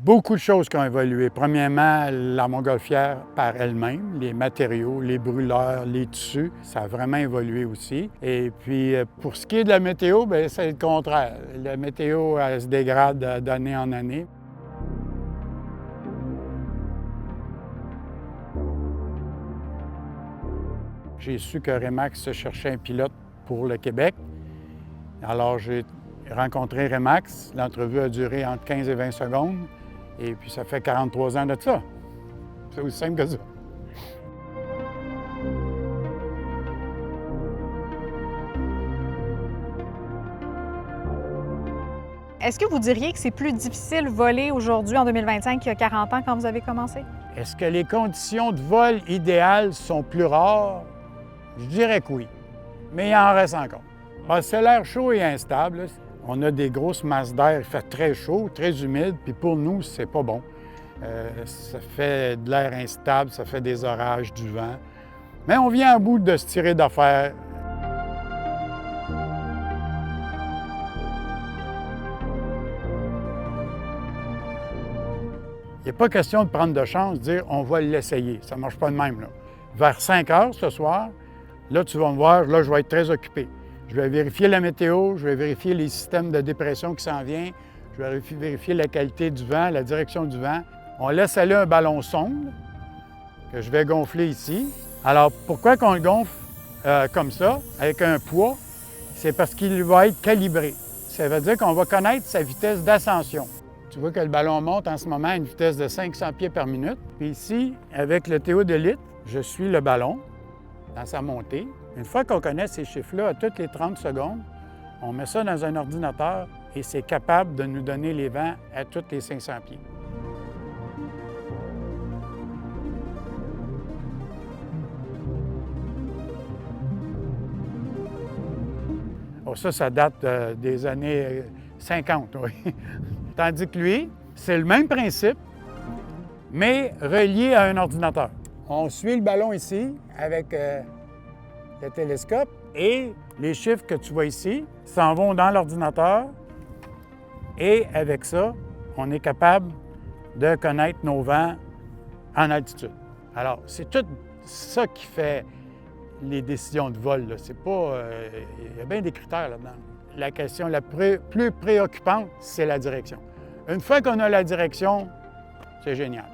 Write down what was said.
Beaucoup de choses qui ont évolué. Premièrement, la montgolfière par elle-même, les matériaux, les brûleurs, les tissus, ça a vraiment évolué aussi. Et puis, pour ce qui est de la météo, bien, c'est le contraire. La météo, elle se dégrade d'année en année. J'ai su que Remax cherchait un pilote pour le Québec. Alors, j'ai rencontré Remax. L'entrevue a duré entre 15 et 20 secondes. Et puis, ça fait 43 ans de ça. C'est aussi simple que ça. Est-ce que vous diriez que c'est plus difficile voler aujourd'hui en 2025 qu'il y a 40 ans quand vous avez commencé? Est-ce que les conditions de vol idéales sont plus rares? Je dirais que oui, mais il en reste encore. C'est l'air chaud et instable. On a des grosses masses d'air, il fait très chaud, très humide, puis pour nous, c'est pas bon. Ça fait de l'air instable, ça fait des orages, du vent. Mais on vient à bout de se tirer d'affaire. Il n'est pas question de prendre de chance, de dire on va l'essayer. Ça ne marche pas de même, là. Vers 5 heures ce soir, là, tu vas me voir, là, je vais être très occupé. Je vais vérifier la météo, je vais vérifier les systèmes de dépression qui s'en viennent, je vais vérifier la qualité du vent, la direction du vent. On laisse aller un ballon sonde que je vais gonfler ici. Alors, pourquoi qu'on le gonfle comme ça, avec un poids? C'est parce qu'il va être calibré. Ça veut dire qu'on va connaître sa vitesse d'ascension. Tu vois que le ballon monte en ce moment à une vitesse de 500 pieds par minute. Puis ici, avec le théodolite, je suis le ballon dans sa montée. Une fois qu'on connaît ces chiffres-là, à toutes les 30 secondes, on met ça dans un ordinateur et c'est capable de nous donner les vents à tous les 500 pieds. Oh, ça date des années 50, oui. Tandis que lui, c'est le même principe, mais relié à un ordinateur. On suit le ballon ici avec le télescope et les chiffres que tu vois ici s'en vont dans l'ordinateur et avec ça, on est capable de connaître nos vents en altitude. Alors, c'est tout ça qui fait les décisions de vol. C'est pas... il y a bien des critères là-dedans. La question la plus préoccupante, c'est la direction. Une fois qu'on a la direction, c'est génial.